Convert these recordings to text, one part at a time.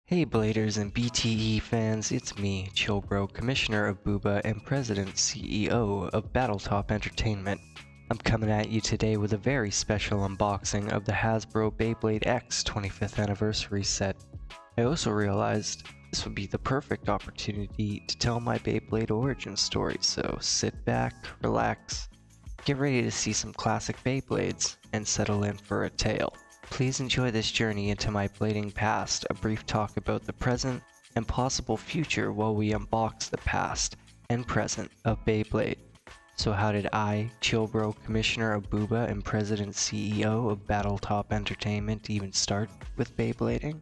Hey Bladers and BTE fans, it's me, Chillbro, Commissioner of BOOBA and President CEO of Battletop Entertainment. I'm coming at you today with a very special unboxing of the Hasbro Beyblade X 25th anniversary set. I also realized this would be the perfect opportunity to tell my Beyblade origin story, so sit back, relax, get ready to see some classic Beyblades, and settle in for a tale. Please enjoy this journey into my blading past, a brief talk about the present and possible future while we unbox the past and present of Beyblade. So how did I, Chillbro, Commissioner of BOOBA and President CEO of Battletop Entertainment even start with Beyblading?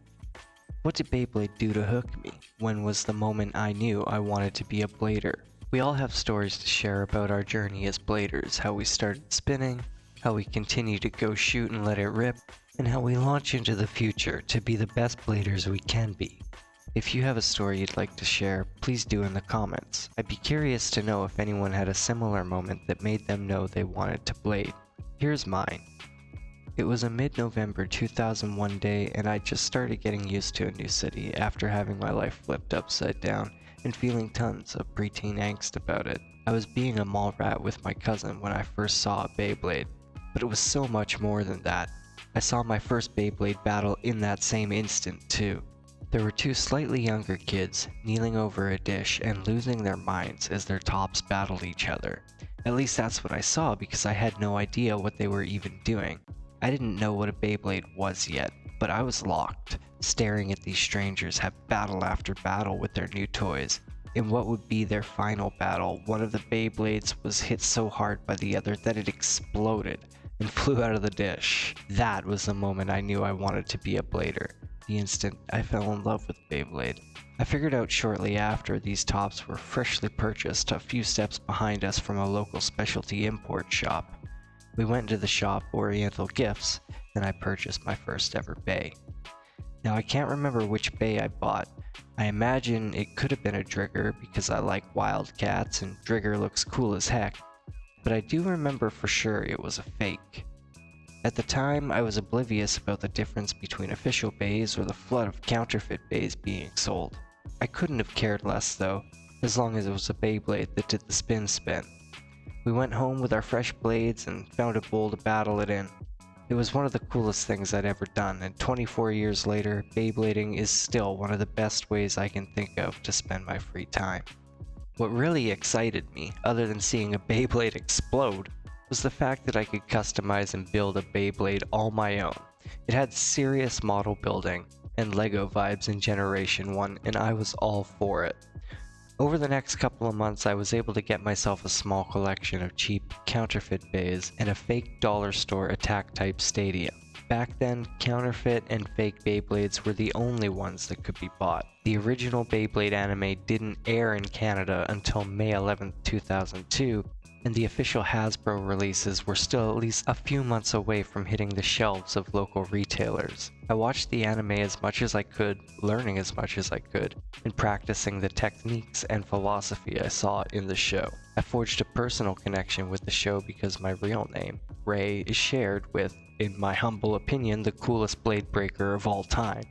What did Beyblade do to hook me? When was the moment I knew I wanted to be a blader? We all have stories to share about our journey as bladers, how we started spinning, how we continue to go shoot and let it rip, and how we launch into the future to be the best bladers we can be. If you have a story you'd like to share, please do in the comments. I'd be curious to know if anyone had a similar moment that made them know they wanted to blade. Here's mine. It was a mid-November 2001 day, and I just started getting used to a new city after having my life flipped upside down and feeling tons of preteen angst about it. I was being a mall rat with my cousin when I first saw a Beyblade, but it was so much more than that. I saw my first Beyblade battle in that same instant too. There were two slightly younger kids kneeling over a dish and losing their minds as their tops battled each other. At least that's what I saw because I had no idea what they were even doing. I didn't know what a Beyblade was yet, but I was locked, staring at these strangers have battle after battle with their new toys. In what would be their final battle, one of the Beyblades was hit so hard by the other that it exploded and flew out of the dish. That was the moment I knew I wanted to be a blader. The instant I fell in love with Beyblade. I figured out shortly after these tops were freshly purchased a few steps behind us from a local specialty import shop. We went into the shop, Oriental Gifts, and I purchased my first ever Bey. Now I can't remember which Bey I bought. I imagine it could have been a Drigger because I like Wildcats and Drigger looks cool as heck, but I do remember for sure it was a fake. At the time, I was oblivious about the difference between official Beys or the flood of counterfeit Beys being sold. I couldn't have cared less though, as long as it was a Beyblade that did the spin. We went home with our fresh blades and found a bowl to battle it in. It was one of the coolest things I'd ever done, and 24 years later, Beyblading is still one of the best ways I can think of to spend my free time. What really excited me, other than seeing a Beyblade explode, was the fact that I could customize and build a Beyblade all my own. It had serious model building and Lego vibes in Generation 1, and I was all for it. Over the next couple of months, I was able to get myself a small collection of cheap counterfeit Beys and a fake dollar store attack type stadium. Back then, counterfeit and fake Beyblades were the only ones that could be bought. The original Beyblade anime didn't air in Canada until May 11, 2002, and the official Hasbro releases were still at least a few months away from hitting the shelves of local retailers. I watched the anime as much as I could, learning as much as I could, and practicing the techniques and philosophy I saw in the show. I forged a personal connection with the show because my real name, Ray, is shared with, in my humble opinion, the coolest blade breaker of all time.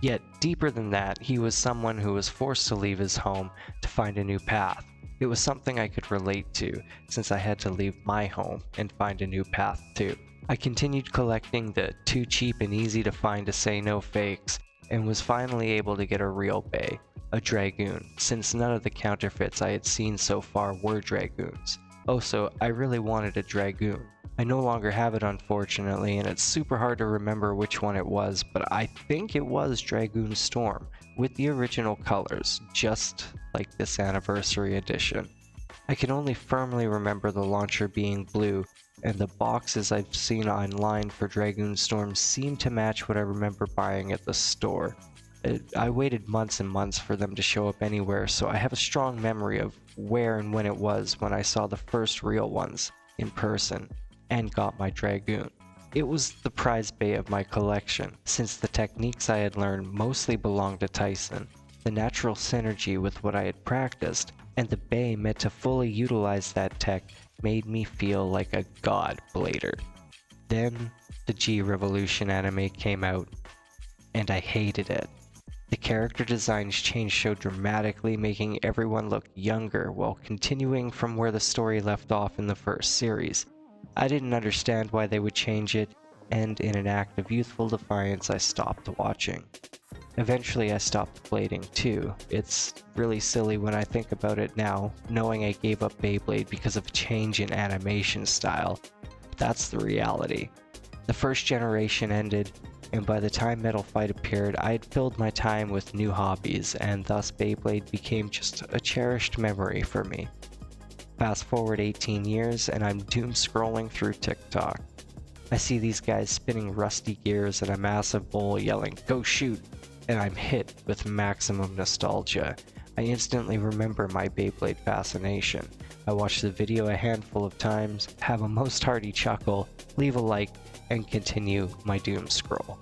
Yet, deeper than that, he was someone who was forced to leave his home to find a new path. It was something I could relate to, since I had to leave my home and find a new path too. I continued collecting the too cheap and easy to find to say no fakes, and was finally able to get a real Bey, a Dragoon, since none of the counterfeits I had seen so far were Dragoons. Also, I really wanted a Dragoon. I no longer have it unfortunately, and it's super hard to remember which one it was, but I think it was Dragoon Storm, with the original colors, just like this anniversary edition. I can only firmly remember the launcher being blue, and the boxes I've seen online for Dragoon Storm seem to match what I remember buying at the store. I waited months and months for them to show up anywhere, so I have a strong memory of where and when it was when I saw the first real ones in person and got my Dragoon. It was the prize Bey of my collection, since the techniques I had learned mostly belonged to Tyson. The natural synergy with what I had practiced, and the Bey meant to fully utilize that tech made me feel like a god blader. Then, the G Revolution anime came out, and I hated it. The character designs changed so dramatically, making everyone look younger while continuing from where the story left off in the first series. I didn't understand why they would change it, and in an act of youthful defiance, I stopped watching. Eventually, I stopped blading too. It's really silly when I think about it now, knowing I gave up Beyblade because of a change in animation style. That's the reality. The first generation ended, and by the time Metal Fight appeared, I had filled my time with new hobbies, and thus Beyblade became just a cherished memory for me. Fast forward 18 years, and I'm doom scrolling through TikTok. I see these guys spinning rusty gears in a massive bowl yelling, "Go shoot!" and I'm hit with maximum nostalgia. I instantly remember my Beyblade fascination. I watch the video a handful of times, have a most hearty chuckle, leave a like, and continue my doom scroll.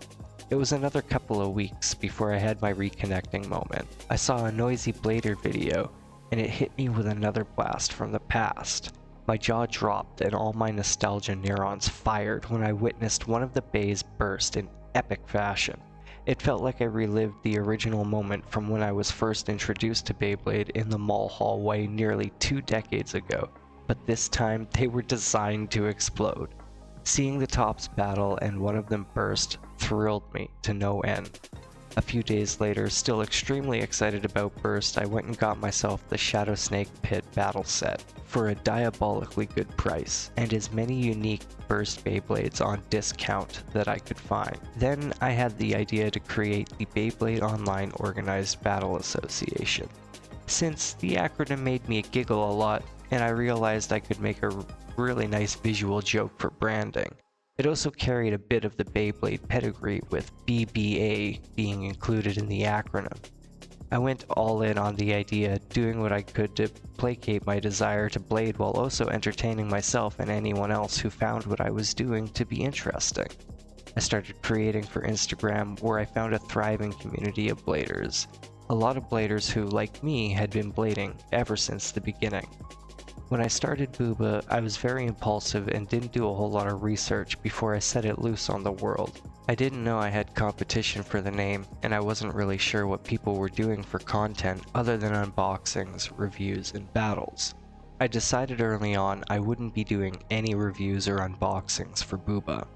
It was another couple of weeks before I had my reconnecting moment. I saw a noisy Blader video, and it hit me with another blast from the past. My jaw dropped and all my nostalgia neurons fired when I witnessed one of the bays burst in epic fashion. It felt like I relived the original moment from when I was first introduced to Beyblade in the mall hallway nearly 2 decades ago, but this time they were designed to explode. Seeing the tops battle and one of them burst thrilled me to no end. A few days later, still extremely excited about Burst, I went and got myself the Shadow Snake Pit battle set for a diabolically good price, and as many unique Burst Beyblades on discount that I could find. Then I had the idea to create the Beyblade Online Organized Battle Association. Since the acronym made me giggle a lot, and I realized I could make a really nice visual joke for branding. It also carried a bit of the Beyblade pedigree, with BBA being included in the acronym. I went all in on the idea, doing what I could to placate my desire to blade while also entertaining myself and anyone else who found what I was doing to be interesting. I started creating for Instagram, where I found a thriving community of bladers. A lot of bladers who, like me, had been blading ever since the beginning. When I started BOOBA, I was very impulsive and didn't do a whole lot of research before I set it loose on the world. I didn't know I had competition for the name, and I wasn't really sure what people were doing for content other than unboxings, reviews, and battles. I decided early on I wouldn't be doing any reviews or unboxings for BOOBA.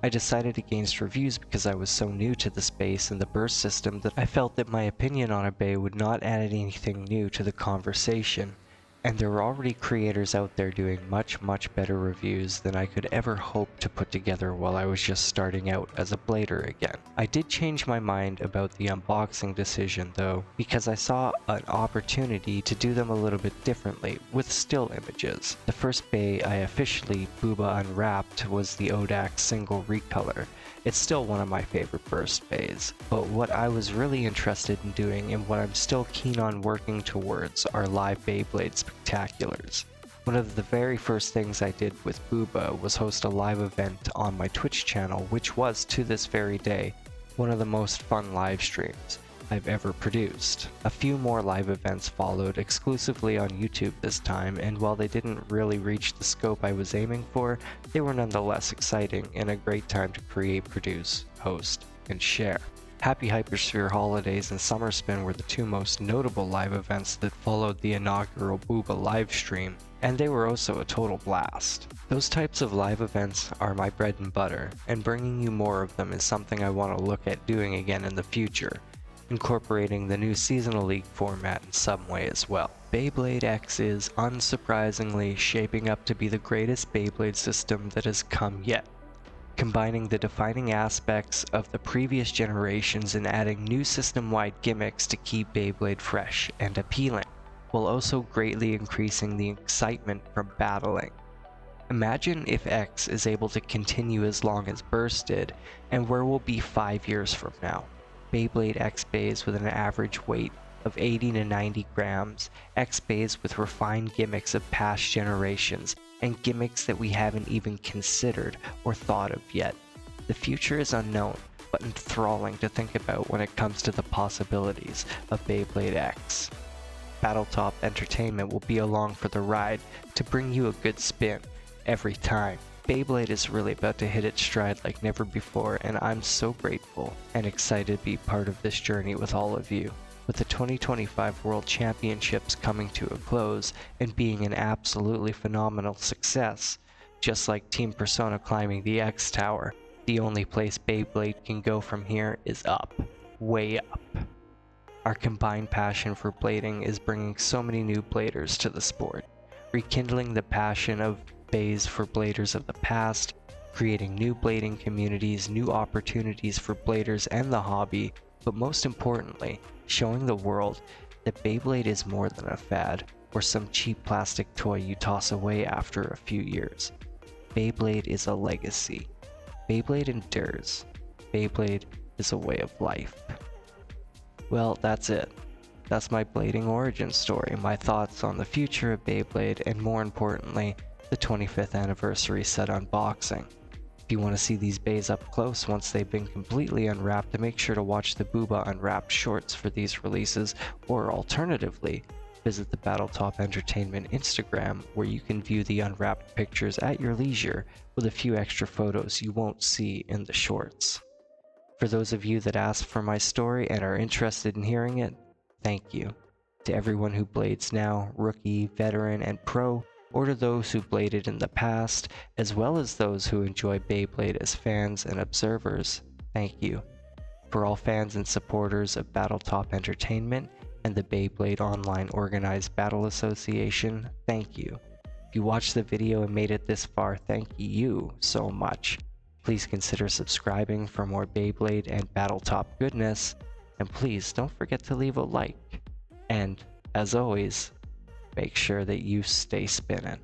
I decided against reviews because I was so new to the space and the burst system that I felt that my opinion on a bay would not add anything new to the conversation. And there were already creators out there doing much better reviews than I could ever hope to put together while I was just starting out as a blader again. I did change my mind about the unboxing decision though, because I saw an opportunity to do them a little bit differently, with still images. The first bay I officially BOOBA unwrapped was the ODAC single recolor. It's still one of my favorite burst bays, but what I was really interested in doing and what I'm still keen on working towards are live Beyblade spectaculars. One of the very first things I did with BOOBA was host a live event on my Twitch channel, which was, to this very day, one of the most fun live streams I've ever produced. A few more live events followed, exclusively on YouTube this time, and while they didn't really reach the scope I was aiming for, they were nonetheless exciting and a great time to create, produce, host, and share. Happy Hypersphere Holidays and Summer Spin were the two most notable live events that followed the inaugural BOOBA livestream, and they were also a total blast. Those types of live events are my bread and butter, and bringing you more of them is something I want to look at doing again in the future, incorporating the new seasonal league format in some way as well. Beyblade X is, unsurprisingly, shaping up to be the greatest Beyblade system that has come yet, combining the defining aspects of the previous generations and adding new system-wide gimmicks to keep Beyblade fresh and appealing, while also greatly increasing the excitement from battling. Imagine if X is able to continue as long as Burst did, and where we'll be 5 years from now. Beyblade X bays with an average weight of 80 to 90 grams, X bays with refined gimmicks of past generations, and gimmicks that we haven't even considered or thought of yet. The future is unknown, but enthralling to think about when it comes to the possibilities of Beyblade X. Battletop Entertainment will be along for the ride to bring you a good spin every time. Beyblade is really about to hit its stride like never before, and I'm so grateful and excited to be part of this journey with all of you. With the 2025 World Championships coming to a close and being an absolutely phenomenal success, just like Team Persona climbing the X Tower, the only place Beyblade can go from here is up, way up. Our combined passion for blading is bringing so many new bladers to the sport, rekindling the passion of bays for bladers of the past, creating new blading communities, new opportunities for bladers and the hobby, but most importantly, showing the world that Beyblade is more than a fad or some cheap plastic toy you toss away after a few years. Beyblade is a legacy. Beyblade endures. Beyblade is a way of life. Well, that's it. That's my blading origin story, my thoughts on the future of Beyblade, and more importantly, the 25th anniversary set unboxing. If you want to see these bays up close once they've been completely unwrapped, make sure to watch the BOOBA Unwrapped shorts for these releases, or alternatively, visit the Battletop Entertainment Instagram where you can view the unwrapped pictures at your leisure with a few extra photos you won't see in the shorts. For those of you that asked for my story and are interested in hearing it, thank you. To everyone who blades now, rookie, veteran, and pro, or to those who bladed in the past, as well as those who enjoy Beyblade as fans and observers, thank you. For all fans and supporters of Battletop Entertainment and the Beyblade Online Organized Battle Association, thank you. If you watched the video and made it this far, thank you so much. Please consider subscribing for more Beyblade and Battletop goodness, and please don't forget to leave a like. And, as always, make sure that you stay spinning.